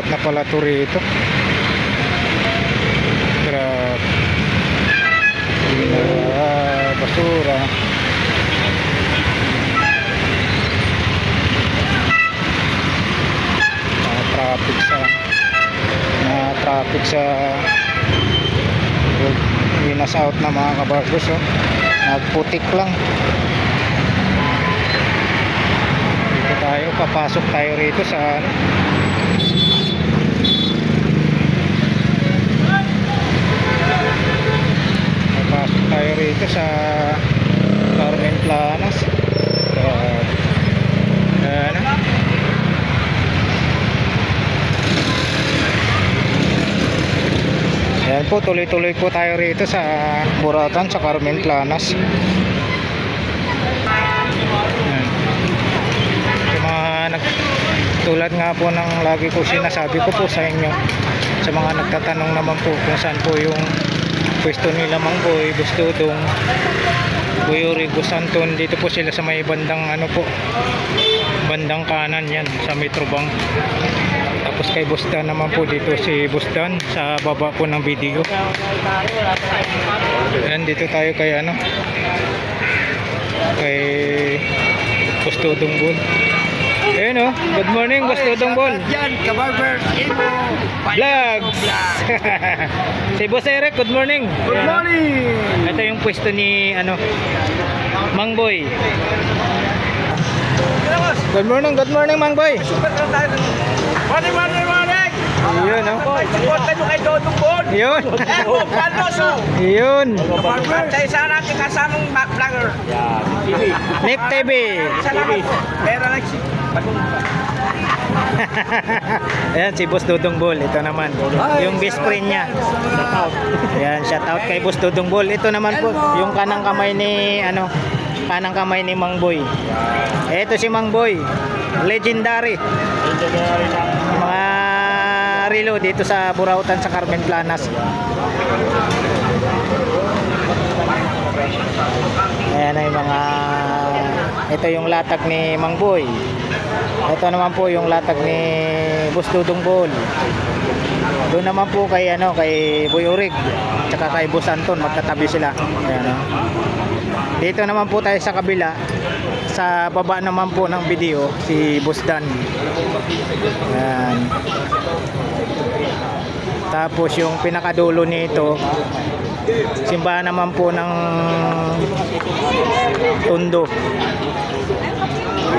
out na pala to rito. Grabe. Basura. Traffic sa winas out na mga kabarbers, oh. Nagputik lang. Dito tayo, papasok tayo rito sa papasok tayo rito sa Carmen Planas. Ayan po, tuloy-tuloy po tayo rito sa Burautan, sa Carmen Planas. Ayan. Yung mga tulad nga po ng lagi ko sinasabi ko po sa inyo, sa mga nagtatanong naman po kung saan po yung pwesto nila Mang Boy, Bustudong, Buyurig, Busanton. Dito po sila sa may bandang ano po, bandang kanan yan sa Metrobank. Tapos kay Busdan naman po dito si Busdan sa baba po ng video. Ayan, dito tayo kay ano, kay Bustudong Bol. Ayan, oh, good morning Bustudong Bol. Yan, Kabarbers Imo Vlogs. Si Boss Eric, good morning. Good morning. Ito yung pwesto ni ano, Mang Boy. Good morning Mang Boy. Morning, morning, morning. Yun, oh. Support nyo kay Dodong Bon. Yun. Panoso. Yun. At isa natin kasamang vlogger. Nick TV. Salamat po. Pero lang si Ayan, si Boss Dudong Bol. Ito naman, yung best friend niya. Ayan, shout out kay Boss Dudong Bol. Ito naman po, yung kanang kamay ni ano, kanang kamay ni Mang Boy. Ito si Mang Boy, legendary. Mga relo dito sa Burautan, sa Carmen Planas. Ayan ay mga, ito yung latag ni Mang Boy. Ito naman po yung latag ni Boss Dudong Bol. Doon naman po kay ano, kay Buyurig tsaka kay Boss Anton, magkatabi sila. Ayan, oh. Dito naman po tayo sa kabila, sa baba naman po ng video, si Boss Dan. Ayan. Tapos yung pinakadulo nito, simbahan naman po ng Tondo.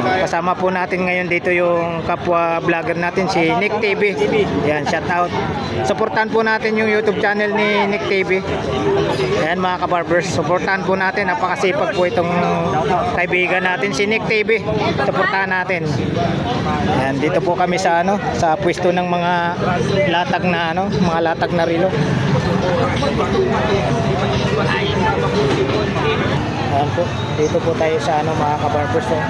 Kasama po natin ngayon dito yung kapwa vlogger natin, si Nick TV. Yan, shout out. Suportahan po natin yung YouTube channel ni Nick TV. Yan mga kabarbers, suportahan po natin. Napakasipag po itong kaibigan natin, si Nick TV. Suportahan natin. Yan, dito po kami sa ano, sa pwesto ng mga latag na ano, mga latag na relo. Ayan po, dito po tayo sa ano mga kabarbers, oh.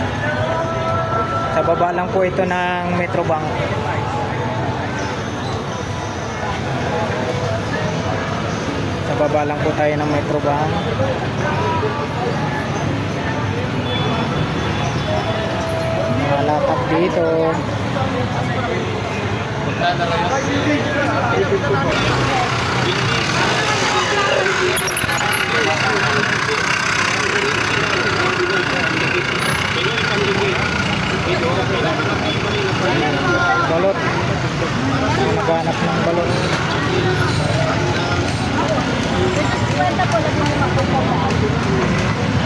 Sa baba lang po ito ng Metrobank. Sa baba lang po tayo ng Metrobank. Mga latag dito. Balot. Naghanap ng balot.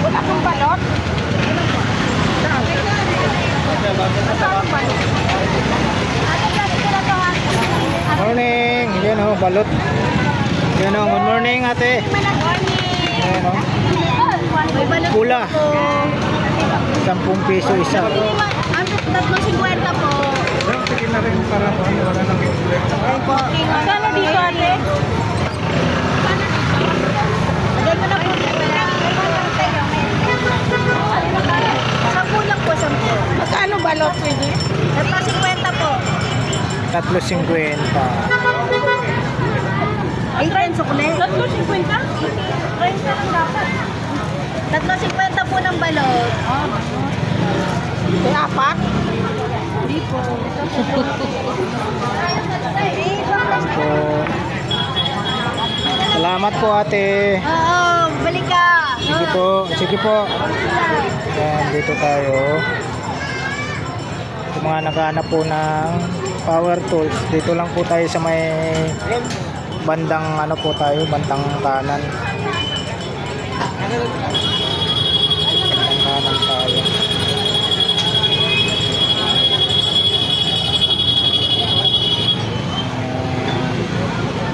Wala kang balot? Morning. Yan o, balot. Yan o, good morning ate. Yan o. Pula. 10 piso isa. Ano, 3.50 po. sige na rin para wala nang Kano dito ate? Lagay ko na po. Sampu lang po, 10. Magkano balot pwede? 3.50 po. 3.50. Ay, 30 ko na eh. 3.50? 30 lang dapat. 3.50 po ng balot. May apat? Hindi po. Salamat po ate. Oo, balik ka. Sige po, sige po. Yan, dito tayo. Yung mga naghahanap po ng power tools, dito lang po tayo sa may bandang ano po tayo, bandang kanan. Bandang kanan tayo.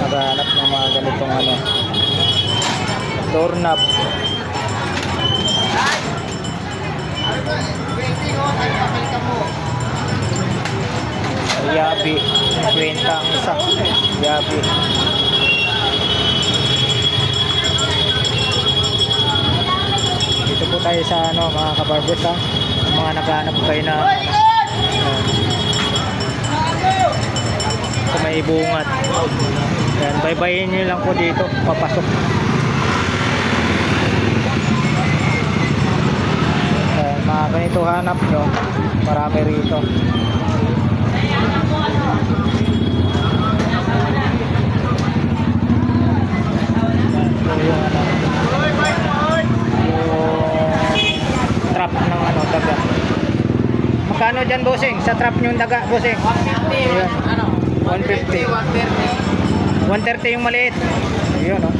Naghahanap ng mga ganitong ano, doorknob. Yabi, 50 ang isa. Yabi. Dito po tayo sa ano, mga kabarbers ha. Yung mga naghahanap kayo na sa may bungat. Yan, baybayin nyo lang po dito, papasok. Yan, mga ganito hanap nyo, marami rito. Yung ano, yung trap ng ano, daga. Magkano dyan, bossing? Sa trap nyo yung daga, bossing? 150. Ano? 150. 130 yung maliit. Ayun, oh.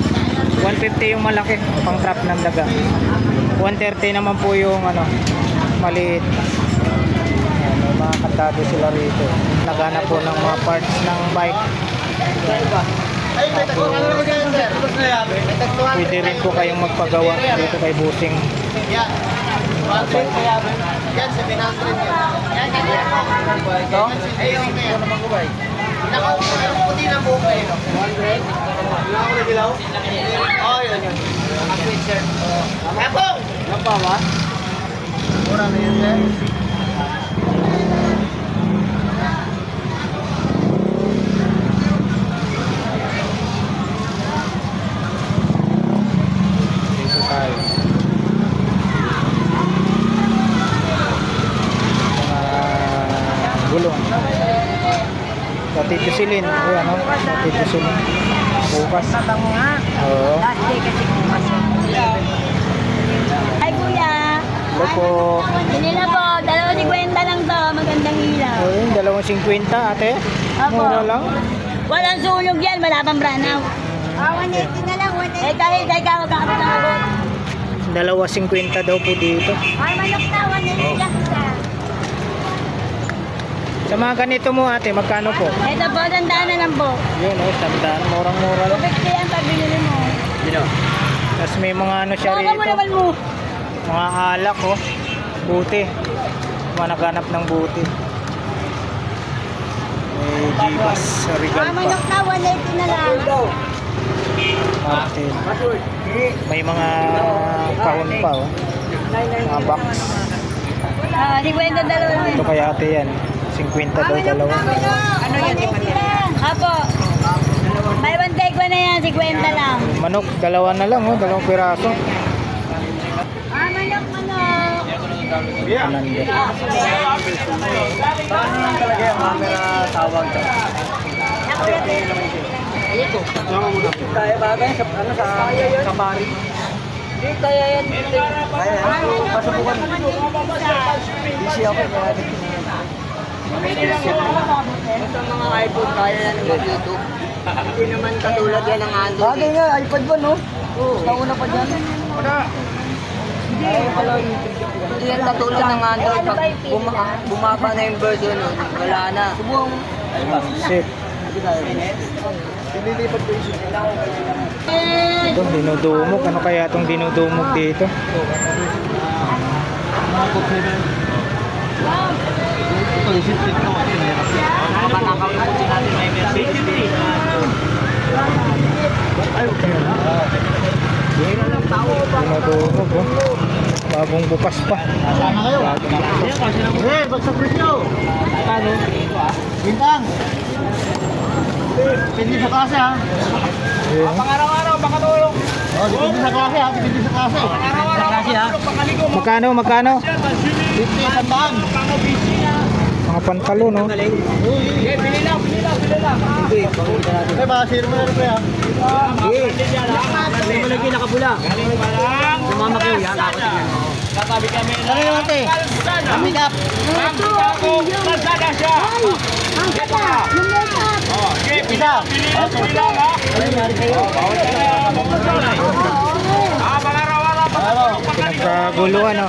150 yung malaki, pang trap ng daga. 130 naman po yung ano, maliit. Ayan, may mga kantado sila rito. Naghanap po ng mga parts ng bike. Pwede rin po kayong magpagawa dito kay Busing. Yan, 700 yan. Ito? Ayun, ayun. Nakauputi na po kayo. 100? Wala ko na dilaw? Oo, yun yun. Nakasweet, sir. Kapong! Napa ba? Mura na yun, sir. Dito tayo. Gulong. Sa Tito Silin. Ayan, no? Sa Tito Silin. Bukas. Mabango nga. Oo. Last day kasi bukas. Ay kuya. Hello po. Hindi na po. 2.50 lang to. Magandang ilaw. Ayun, 2.50 ate. Apo. Mura lang. Walang sunog yan. Wala pang branaw. 180 na lang. 180. Eh kahit ikaw magkakabit ng abot. 2.50 daw po dito. Ay manok na. 180 lang isa. Sa mga ganito mo ate, magkano po? Ito po. Tandaan na lang po. Yun, oh, tandaan. Murang-mura lang. 250 yan pag binili mo. Tapos may mga ano siya Baka mo rito. naman mo. Mga alak, oh. Buti. Mga naghanap ng buti. May Givas, Regal pa. Manok na. 180 na lang. Martin. May mga kahon pa, oh. Mga box. 50 dalawa lang. Ito kaya ate yan. 50 daw dalawa. Ano yan? Apo. May one take one na yan. 50 lang. Manok, dalawa na lang, oh. Dalawang piraso. Manok. Ananda. Talaga yung camera tawag ka. Kaya ba tayo sa ano sa bari? Hindi kaya yan. Kaya yan. Pasubukan. Busy ako kaya basta mga iPhone kaya na ng YouTube. Hindi naman katulad yan ng Android. Bagay nga, iPad ba no? Oo. Nauna pa dyan. Hindi yan katulad ng Android. Pag bumaba na yung version nun, wala na. Subong. Shit. Nililipat ko yung Ito, dinudumog. Ano kaya itong dinudumog dito? Ito, isip-tip ko. Matakaw na po natin may message. Dinudumog, oh. Bagong bukas pa. Sana kayo? Eh, bagsak presyo. Paano? Bintang. Pindi sa klase ha. Ayun. Pang-araw-araw, pakatulong. Oh, dipindi sa klase ha. Dipindi sa klase. Pang-araw-araw, pakatulong, pakaligo. Magkano? 50 isang daan. Pang-opisina. Mga pantalo, no? Ay, baka sir mo na rin kaya. Hindi mo lagi nakabula. Sumama kayo, yan ako tingnan. Katabi kami na. Ano naman, te? Make up. Kalsada siya. Ang kata, yung makeup. Okay, pila lang ha. Ano nangyari kayo? Mga rawala pa. Pinagkaguluhan, no?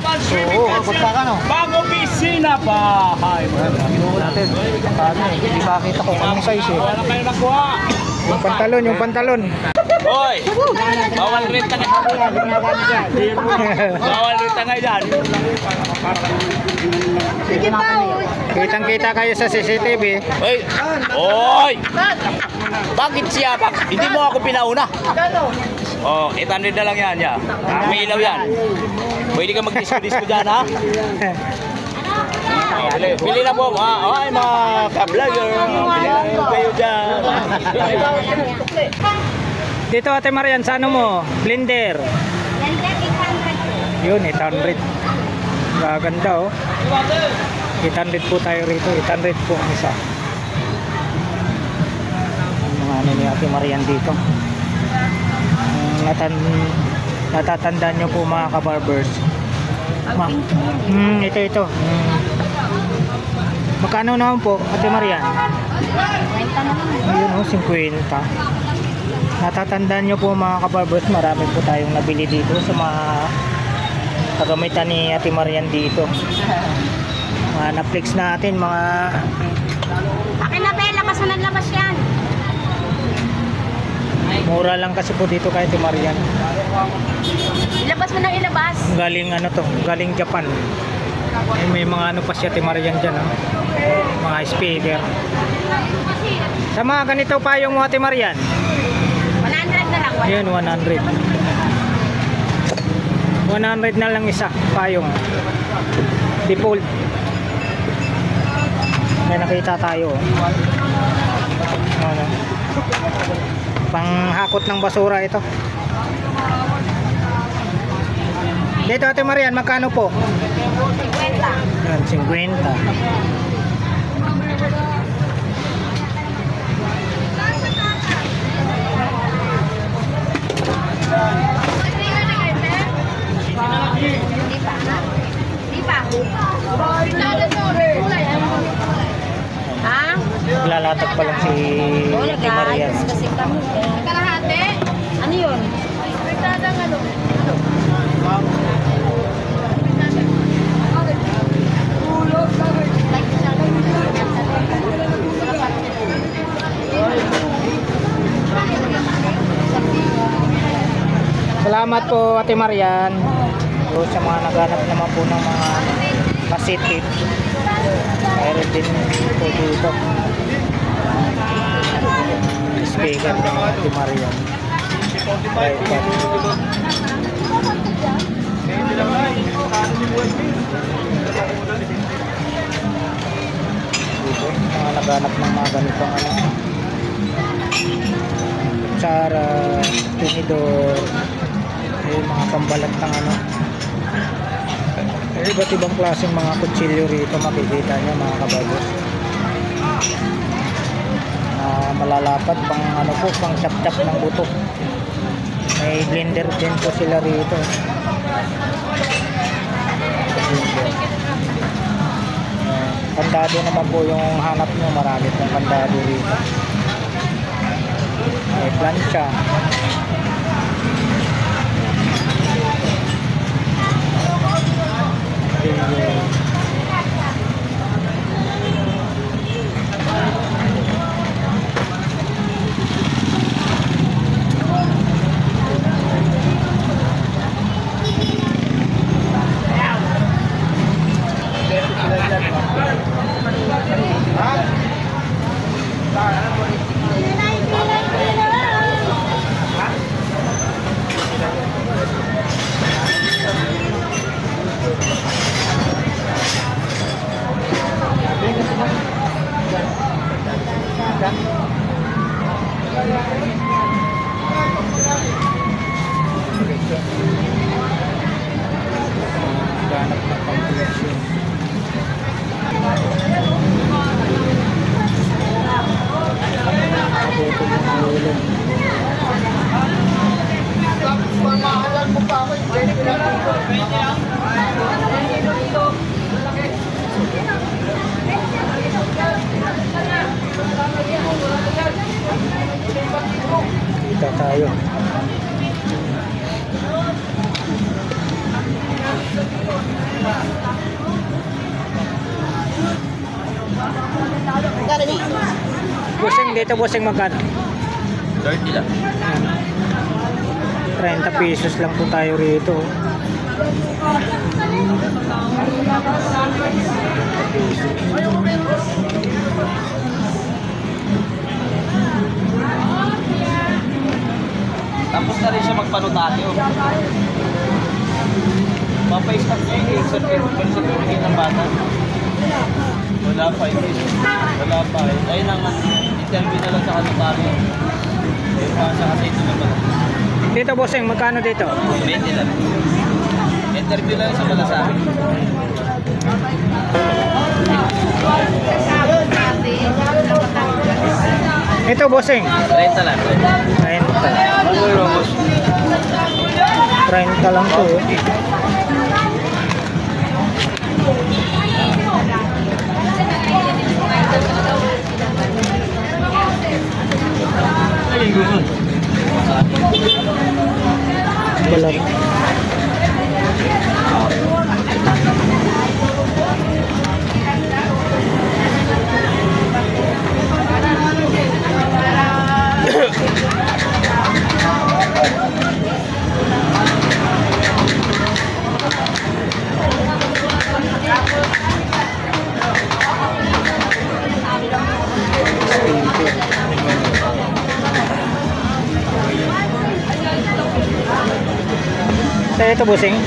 Oo, kapagka ka, no? Bago pisina pa. Hay. Natin. Paano eh? Hindi makita ko anong size eh. Wala kayo nakuha. Yung pantalon. Hoy! Bawal renta nga. Bawal renta nga dyan. Sige pa, Kitang-kita kayo sa CCTV. Hoy! Hoy! Bakit siya? Hindi mo ako pinauna. Oh, 800 na lang yan. Ya. May ilaw yan. Pwede ka mag-disco-disco dyan, ha? Bili na po. Ay, mga ka-vlogger. Bili na kayo dyan. Dito Ate Marian, sa ano mo? Blender. yan din, 800. Yun, 800. Gaganda oh. 800 po tayo rito. 800 po ang isa. Mga ano ni Ate Marian dito. Natatandaan nyo po mga ka-barbers. Ito. Magkano naman po Ate Marian? 50 na lang. Ayun oh, 50. Natatandaan nyo po mga kabarbers, marami po tayong nabili dito sa mga kagamitan ni Ate Marian dito. Mga na-flex natin, mga Akin na, be, labas mo ng labas yan. mura lang kasi po dito kay Ate Marian. Ilabas mo ng ilabas. Galing ano to, galing Japan. May mga ano pa si Ate Marian dyan, oh. Mga speaker. Sa mga ganito pa yung Ate Marian. 100 na lang. Yun, 100. 100 na lang isa, payong. Default. May nakita tayo. Ano? Panghakot ng basura ito. Dito Ate Marian, magkano po? 50. Yan, 50. Di pa. Di pa. Ha? Lalatag pa lang si Ate Marian. Kasi kami. Kalahati? Ano yun? Nagdadang ano? Salamat po Ate Marian. So, sa mga naghanap naman po ng mga kasetip, meron din po dito speaker ng Ate Marian. Dito, mga naghanap ng mga ganitong ano, kutsara, tinidor, yung mga pambalat ng ano. Iba't ibang klaseng mga kutsilyo rito makikita nyo mga kabagos. Malalapad pang ano po, pang chap-chap ng buto. May blender din po sila rito. Kandado naman po yung hanap nyo, marami pong kandado rito. May plancha. magkano dito? Bossing dito, bossing magkano? 30 lang. 30 pesos lang po tayo rito. Tapos na rin siya magpanotaryo. Papa-stop niya yung exam certificate ng bata. Wala pa eh. Wala pa eh. Ayun ang interview na lang sa notaryo. Ayun pa siya kasi ito na ba? Dito, bossing, magkano dito? 20 lang. Interview lang sa Malasari. Ito, bossing. 30 lang. 30 lang po. Balat. Sa ito, bossing,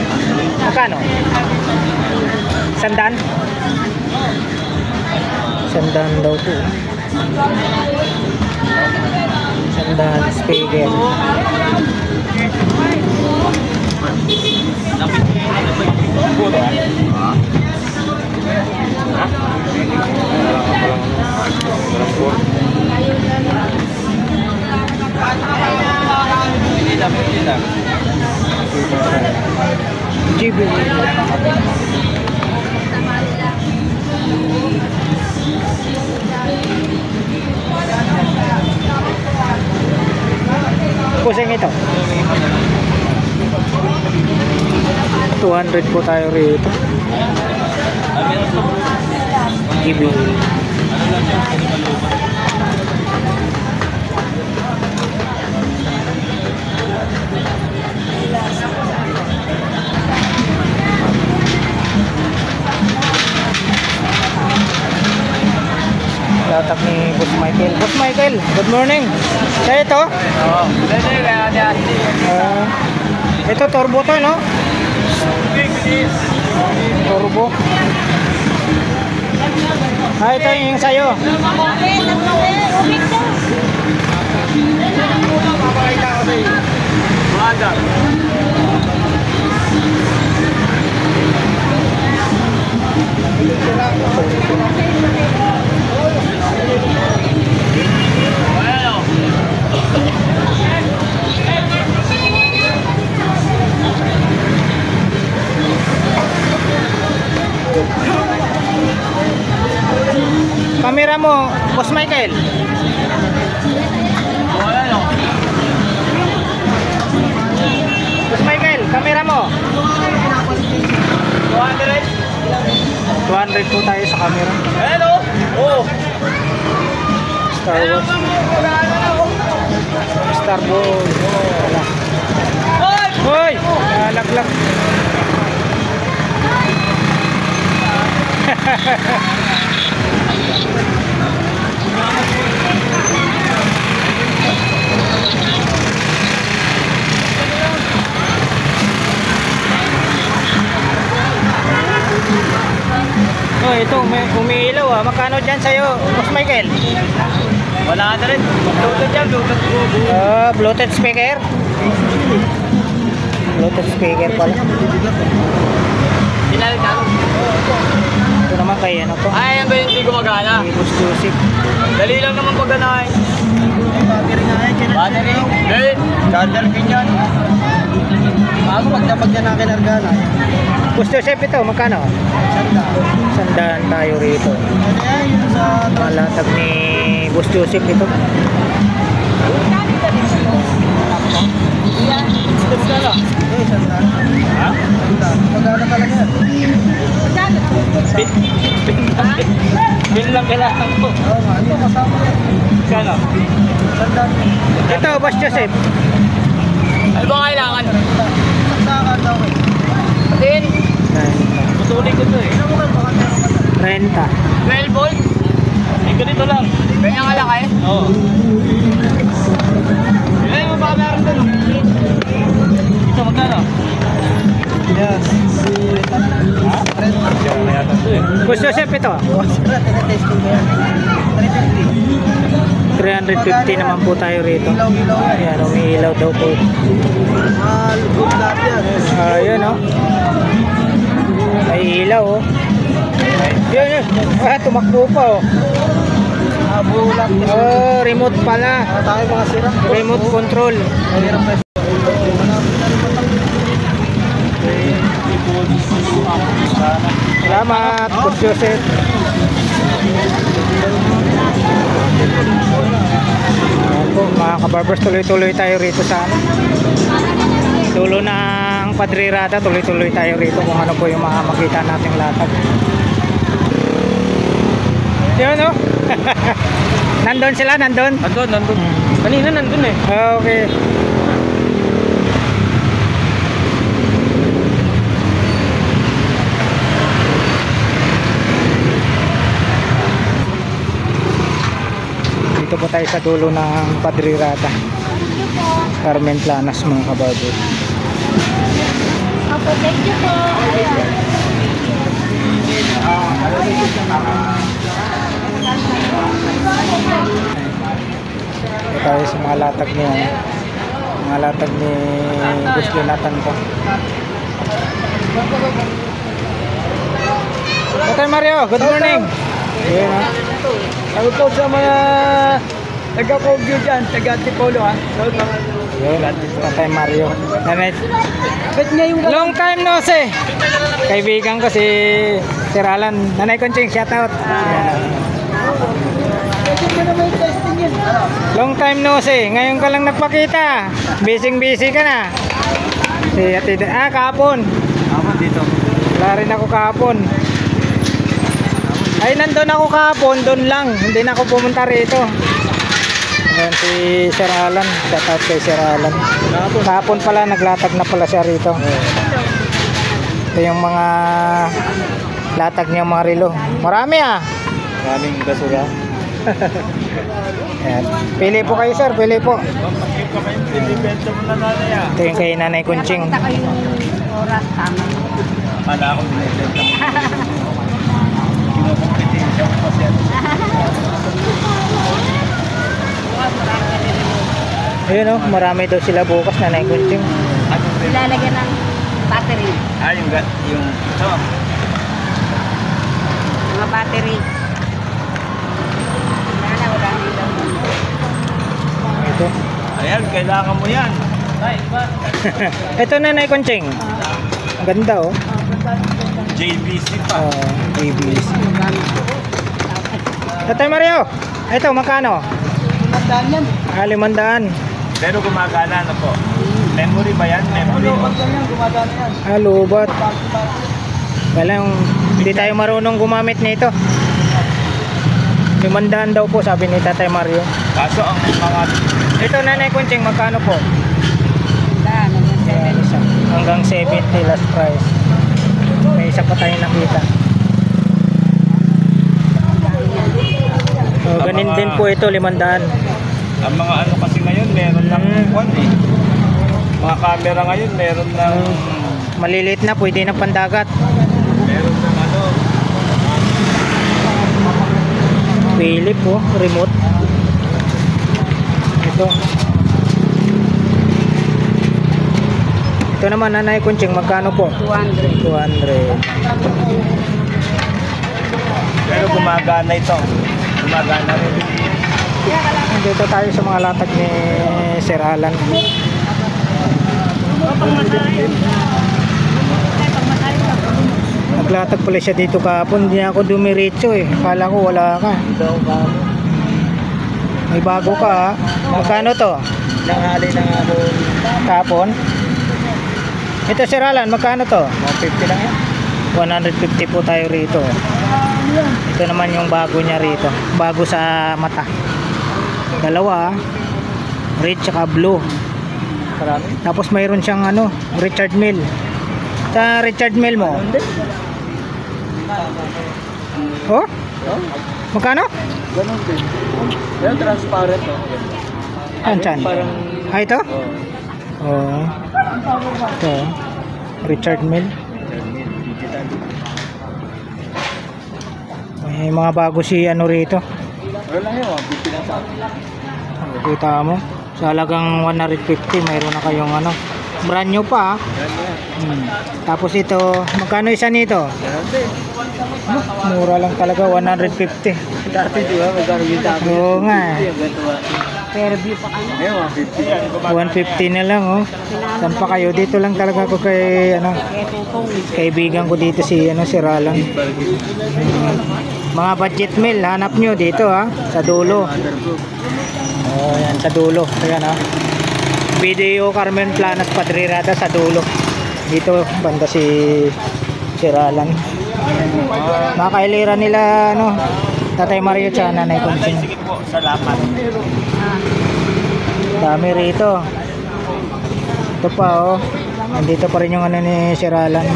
magkano? Sandan? Sandan daw po. Sandan, speaker. GB. Pusing ito. 200 po tayo rito. GB. Latak ni Boss Michael. Boss Michael, good morning. Kaya ito? Oo. Ito turbo to, no? Turbo. Ito yung sa'yo. Kamera mo, Boss Michael. Boss Michael, kamera mo. 200 po tayo sa camera. Hello! Oh! Star Wars. Star Wars. Hoy! Nalaglag. Oh, ito umiilaw ah. Magkano dyan sa'yo, Boss Michael? Wala na rin. Bluetooth yan, Bluetooth. Bluetooth speaker? Bluetooth speaker pala. Sinalit ka? Ito naman kay ano to? Ay, yan ba yung hindi gumagana? Boss Joseph. Dali lang naman pagganahin. Battery nga yan. Battery? Hindi. Charger pin yan. Bago pagdapag niya na kinargana. Boss Joseph ito, magkano? Sandaan tayo rito. Ano yan? Yung sa... Malatag ni Boss Joseph ito. Ha? Magkano talaga yan? Bill lang kailangan ko. Oo nga, ito kasama yan. Kano? Sandaan. Ito, Boss Joseph. Ano ba kailangan? Saksakan daw eh. Din. Putuli ko to eh. Ano mo kayo, baka meron ka na. Renta. 12 volt? Eh, ganito lang. Ganyan ka lang eh? Oo. Ilan mo baka meron doon? Ito, magkano? Yes. Ha? Diyan na yata ito eh. Boss Joseph, ito. Sira, tinetesting ko yan. 350 naman po tayo rito. Ilaw-ilaw yan. Ayan, umiilaw daw po. Good lahat yan. Ayun, oh. May ilaw, oh. Yun, yun. Ah, tumakbo pa, oh. Bulat. Oh, remote pala. Tayo mga sira. Remote control. Mahirap na Salamat, Boss Joseph. Ayan po, mga kabarbers, tuloy-tuloy tayo rito sa ano. Dulo ng Padrirada, tuloy-tuloy tayo rito kung ano po yung mga makita nating latag. Yun, oh. Nandun sila, nandun. Nandun. Kanina nandun eh. Okay. Dito po tayo sa dulo ng Padrirada, Carmen Planas, mga kababo. Opo, thank you po. Dito tayo sa mga latag niya. Mga latag ni Boss Jonathan po. Tatay Mario, good morning. Ayan, ha. Ako po sa mga taga-Kogyo dyan, taga-Tipolo ha. Yun, Tatay Mario. Nanay, Ba't nga yung long time no see. Kaibigan ko si Sir Alan. Nanay Conching, shout out. Ayan. Pwede ka na may testing yun. Long time no see. Ngayon ka lang nagpakita. Busy ka na. Si Ate, kahapon. Tama dito. Wala rin ako kahapon. Ay, nandun ako kahapon, doon lang. Hindi na ako pumunta rito. Ayan si Sir Alan. Shout out kay Sir Alan. Kahapon pala, naglatag na pala siya rito. Ito yung mga latag niya, mga relo. Marami ah. Maraming basura. Ayan. Pili po kayo, sir. Pili po. Pagkip ka kayong pinibenta mo na nanay ah. Ito yung kay Nanay Kunching. Nakita ko yung oras, tama. Kala ako binibenta mo. Kinukumpetensya ko pa siya. Ayun oh, marami daw sila bukas, Nanay Kunching. Ano rin? Ilalagyan ng battery. Yung ito. Mga battery. Wala na ilaw. Ito. Ayan, kailangan mo yan. Ito, Nanay Kunching. Ang ganda oh. JVC pa. ABS. Tatay Mario, ito magkano? Tandaan yan. 500. Pero gumagana na po. Memory ba yan? Memory. Pag ganyan, gumagana yan. Lubat. Walang, hindi tayo marunong gumamit nito. 500 daw po, sabi ni Tatay Mario. Kaso ang mga Ito, Nanay Kunching, magkano po? Ayan, isa. Hanggang 70 last price. May isa pa tayong nakita. Ganin din po ito, 500. ang mga ano kasi ngayon meron ng kwan eh. Mga camera ngayon meron ng Maliliit na, pwede na pandagat. meron ng ano. Philip oh, remote. Ito. Ito naman, Nanay Kunching, magkano po? 200. 200. Pero gumagana ito. Gumagana rin. Dito tayo sa mga latag ni Sir Alan. Naglatag pala siya dito kahapon. Hindi ako dumiretso eh. Kala ko wala ka. May bago ka ha. Magkano to? Nanghali na nga ako. Kahapon? Ito Sir Alan, magkano to? 150 lang yan. 150 po tayo rito. Ito naman yung bago niya rito. Bago sa mata. Dalawa. Red tsaka blue. Marami. Tapos mayroon siyang ano, Richard Mille. Sa Richard Mille mo. Oh? Oh, Magkano? ganun din. Yan, transparent. Yan, chan. Parang... Ah, ito? Oh. Oo. Ito. Richard Mille. Digital. May mga bago si ano rito. Wala lang yun, bibilang sa akin. Kita mo. Sa halagang 150 mayroon na kayong ano. Brand new pa. Tapos ito, magkano isa nito? Ganun din. Mura lang talaga, 150. Dati di ba, magkano yung dami? Oo nga. Fairview pa kayo. Ngayon, 150. 150 na lang oh. Saan pa kayo? Dito lang talaga ako kay ano, kaibigan ko dito si ano, si Ralan. Mga budget meal, hanap nyo dito ha, sa dulo. Oh, yan sa dulo. Ayan ha. Video Carmen Planas Padrirada sa dulo. Dito banda si Ralan. Nakailira nila ano, Tatay Mario tsaka Nanay Conching. Sige po, salamat. Dami rito. Ito pa oh. Nandito pa rin yung ano ni Siralan.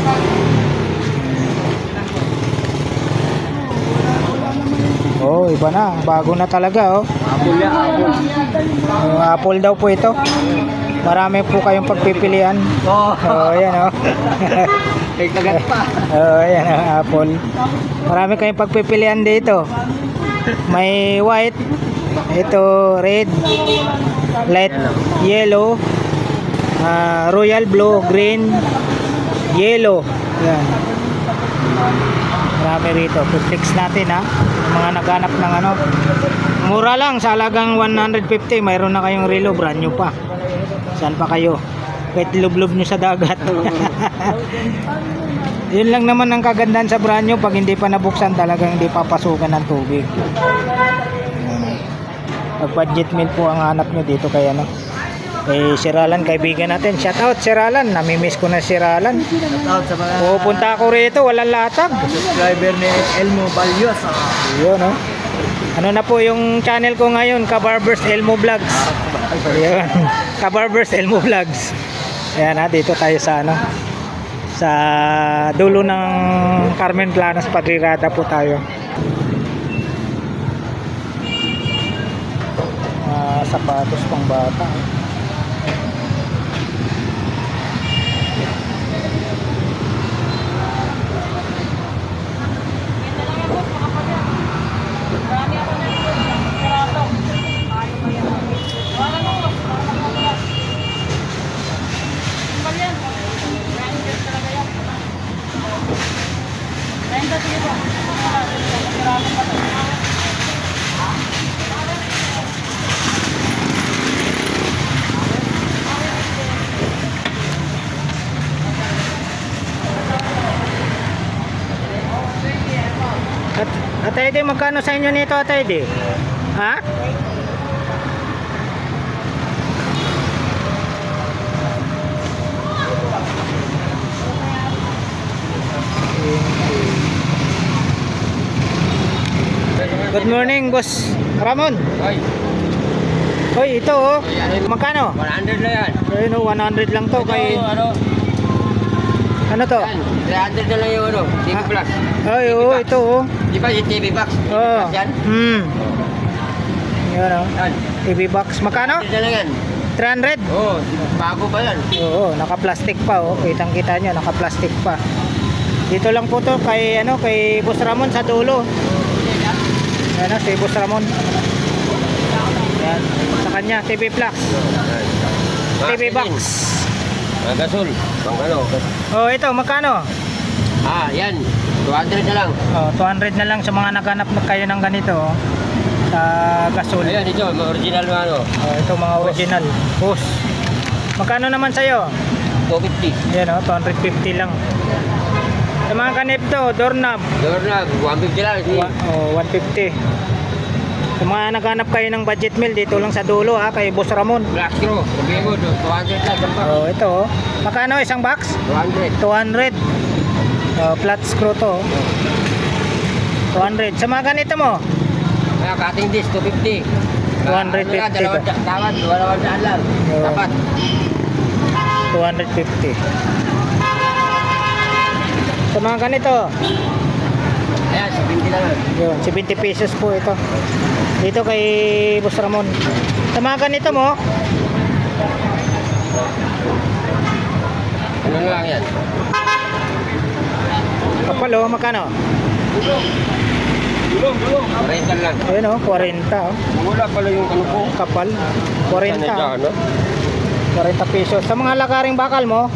Oh, iba na. Bago na talaga oh. Apple yan, apple. Apple daw po ito. Marami po kayong pagpipilian. Oh, Oh, yan oh. may kagat pa. Oh, yan oh, apple. Marami kayong pagpipilian dito. May white, ito red, light yellow, royal blue, green, yellow. Yan. Marami rito. Fix natin ha. Mga naghanap ng ano. Mura lang sa halagang 150. Mayroon na kayong relo, brand new pa. Saan pa kayo? Kahit lublob nyo sa dagat. Yun lang naman ang kagandahan sa brand new. Pag hindi pa nabuksan, talagang hindi papasukan ng tubig. Pag budget meal po ang hanap nyo dito kay ano, kay Siralan, kaibigan natin. Shout out Siralan, namimiss ko na Siralan. Out sa mga Pupunta ako rito, walang latag. subscriber ni Elmo Balyos. Yun oh. Ano na po yung channel ko ngayon, Kabarbers Elmo Vlogs. Yun. Kabarbers Elmo Vlogs. Ayan ha, dito tayo sa ano, sa dulo ng Carmen Planas Padrirada po tayo. Sapatos pang bata. Ate Ede, magkano sa inyo nito Ate Ede? Ha? Good morning, Boss Ramon. Hoy, ito oh. Magkano? 100 na yan. Ayun oh, 100 lang to kay ano to? 300 na lang yung ano, TV Plus. Ay, oh, ito oh. Di ba yung TV Box? Oh. Yan? Yan oh. Yan. TV box. Magkano? 100 na lang yan. 300? Oo, bago pa yan. Oo, naka-plastic pa oh. Kitang-kita nyo, naka-plastic pa. Dito lang po to kay ano, kay Boss Ramon sa dulo. Yan oh, si Boss Ramon. Yan, sa kanya TV Plus. TV box. Gasol. Pang ano? Oh, ito magkano? Yan. 200 na lang. Oh, 200 na lang sa mga naghanap na kayo ng ganito oh. Sa gasol. Ayan, ito, original na ano. Oh, ito mga original. Boss. Magkano naman sa'yo? 250. Yan oh, 250 lang. Sa mga kanipto, doorknob. Doorknob, 150 lang. Oh, 150. Sa mga naghanap kayo ng budget meal, dito lang sa dulo ha, kay Boss Ramon. Black screw, sabihin mo, 200 lang. Oh, ito oh. Magkano isang box? 200. 200. Oh, flat screw to. Oh. 200. Sa mga ganito mo? Kaya cutting disc, 250. 250 Dalawang tawad, 200 lang. Oo. Dapat. 250. Sa mga ganito, Ayan, 70 lang. yun, 70 pesos po ito. Dito kay Boss Ramon. Sa mga ganito mo, Ano na lang yan? kapalo, magkano? Gulong. 40 lang. Ayun o, 40 oh. Wala pala yung ano po. Kapal, 40. Ano? 40 pesos. Sa mga lakaring bakal mo,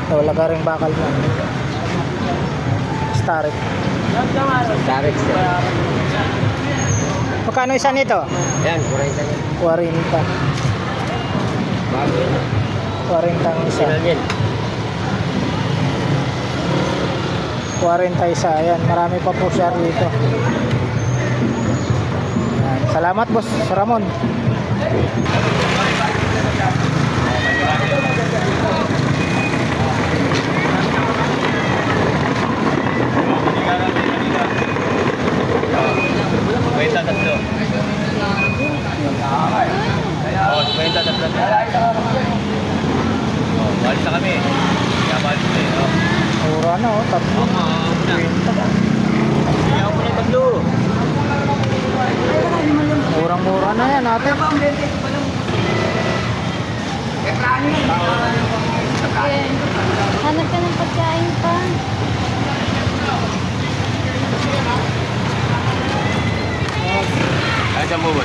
lakaring bakal mo. Starik. Direct sir. Magkano isa nito? Ayan, 40 yan. 40. Bago yun. 40 ang isa. Sinal yan. 40 isa. Ayan, marami pa po siya dito. Ayan. Salamat Boss Ramon. Kwenta tatlo. Oo, kwenta tatlo. Oh, balik na kami. Kaya balik na yun. Mura na oh, tatlo. 20. Kaya ako na tatlo. Murang-mura na yan ate. Hanap ka ng pagkain pa. Ay, saan mo ba?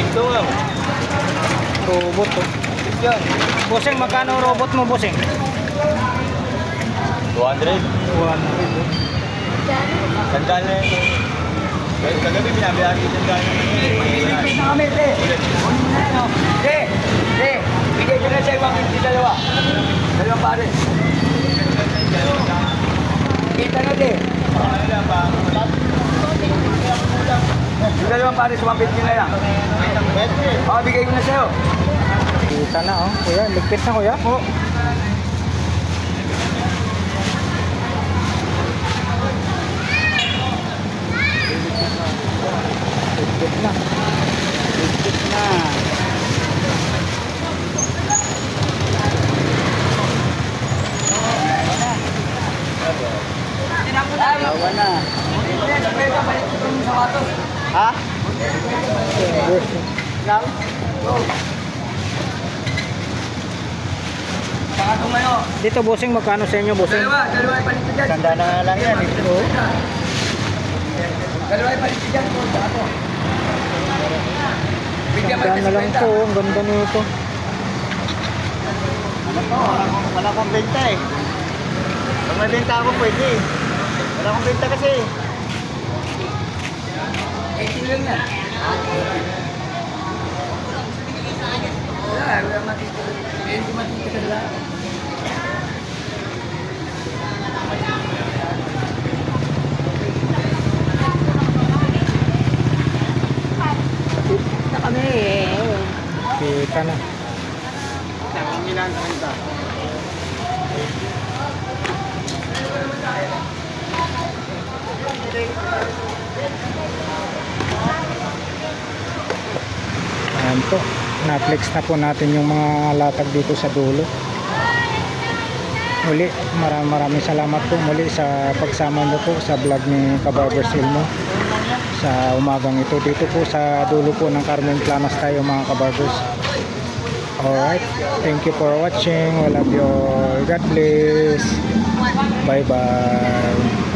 TikTok. Robot oh. Bossing, magkano robot mo bossing? 200. 100 oh. Sandal na yun. Kagabi pinabiyagi yung sandal. Ilipit na kami, te. Te, bigay ko na sa ibang dalawa. Dalawang pare. Kita na, te. Yung dalawang pare, sumapit nyo na lang. Bigay ko na sa'yo. Kita na oh. Kuya, ligpit na kuya. Oh. Ligpit na. Ligpit na. Tawa na. Ha? Lang? Pakatong ngayon. Dito bossing, magkano sa inyo bossing? Dalawa yung palit dyan. Ganda na nga lang yan. Ito. Dalawa yung palit dyan. Ako. Bigyan mo Ganda na lang po. Ang ganda nito. Ano to? Wala akong benta eh. Pag may benta ako pwede. Wala akong benta kasi. 18 lang na. Wala matito. Hindi matito sa dala. Na kami eh. Kita na. Ayan po. Na-flex na po natin yung mga latag dito sa dulo. Muli, maraming salamat po muli sa pagsama mo po sa vlog ni Kabarbers Ilmo sa umagang ito. Dito po sa dulo po ng Carmen Planas tayo mga Kabarbers. Alright, thank you for watching. We love you all. God bless. Bye bye.